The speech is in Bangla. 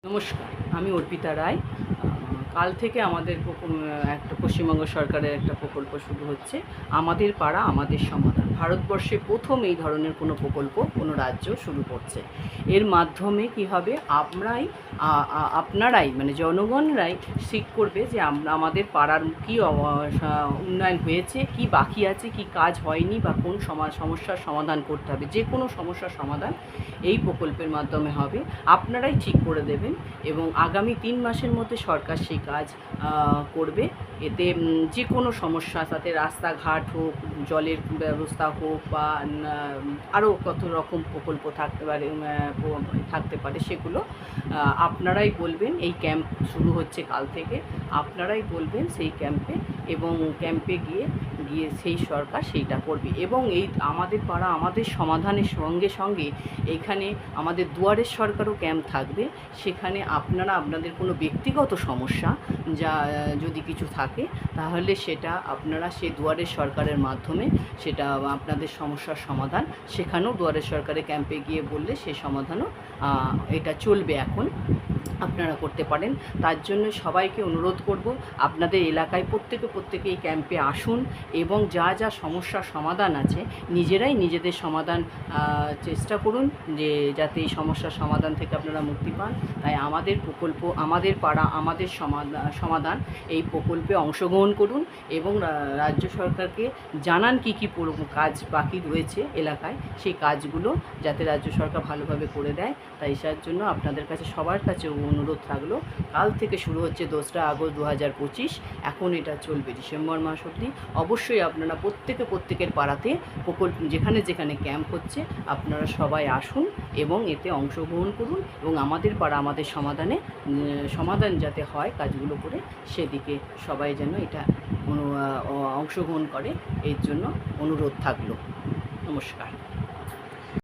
নমস্কার, আমি অর্পিতা রায়। কাল থেকে আমাদের একটা পশ্চিমবঙ্গ সরকারের একটা প্রকল্প শুরু হচ্ছে, আমাদের পাড়া আমাদের সমাধান। ভারতবর্ষে প্রথম এই ধরনের কোনো প্রকল্প কোনো রাজ্য শুরু করছে। এর মাধ্যমে কি হবে, আপনারাই মানে জনগণরাই ঠিক করবে যে আমাদের পাড়ার কী উন্নয়ন হয়েছে, কি বাকি আছে, কি কাজ হয়নি, বা কোন সমস্যার সমাধান করতে হবে। যে কোনো সমস্যার সমাধান এই প্রকল্পের মাধ্যমে হবে, আপনারাই ঠিক করে দেবেন। এবং আগামী 3 মাসের মধ্যে সরকার সেই কাজ করবে। এতে যে কোনো সমস্যা, তাতে রাস্তাঘাট হোক, জলের ব্যবস্থা হোক, বা আরও কত রকম প্রকল্প থাকতে পারে সেগুলো আপনারাই বলবেন। এই ক্যাম্প শুরু হচ্ছে কাল থেকে, আপনারাই বলবেন সেই ক্যাম্পে, এবং ক্যাম্পে গিয়ে সেই সরকার সেইটা করবে। এবং এই আমাদের পাড়া আমাদের সমাধানের সঙ্গে সঙ্গে এইখানে আমাদের দুয়ারের সরকারও ক্যাম্প থাকবে। সেখানে আপনারা আপনাদের কোনো ব্যক্তিগত সমস্যা যদি কিছু থাকে, তাহলে সেটা আপনারা সেই দুয়ারের সরকারের মাধ্যমে সেটা আপনাদের সমস্যার সমাধান সেখানেও দুয়ারের সরকারের ক্যাম্পে গিয়ে বললে সেই সমাধানও এটা চলবে। এখন আপনারা করতে পারেন। তার জন্য সবাইকে অনুরোধ করব, আপনাদের এলাকায় প্রত্যেকে এই ক্যাম্পে আসুন, এবং যা যা সমস্যার সমাধান আছে নিজেরাই নিজেদের সমাধান চেষ্টা করুন, যে যাতে এই সমস্যার সমাধান থেকে আপনারা মুক্তি পান। তাই আমাদের প্রকল্প আমাদের পাড়া আমাদের সমাধান এই প্রকল্পে অংশগ্রহণ করুন, এবং রাজ্য সরকারকে জানান কী কাজ বাকি রয়েছে এলাকায়, সেই কাজগুলো যাতে রাজ্য সরকার ভালোভাবে করে দেয়। তাই এটার জন্য আপনাদের কাছে সবার কাছে অনুরোধ থাকলো। কাল থেকে শুরু হচ্ছে 2রা আগস্ট 2025, এখন এটা চলবে ডিসেম্বর মাস অবধি। অবশ্যই আপনারা প্রত্যেকের পাড়াতে প্রকল্প যেখানে যেখানে ক্যাম্প হচ্ছে আপনারা সবাই আসুন এবং এতে অংশগ্রহণ করুন, এবং আমাদের পাড়া আমাদের সমাধান যাতে হয় কাজগুলো করে, সেদিকে সবাই যেন এটা অংশগ্রহণ করে, এর জন্য অনুরোধ থাকলো। নমস্কার।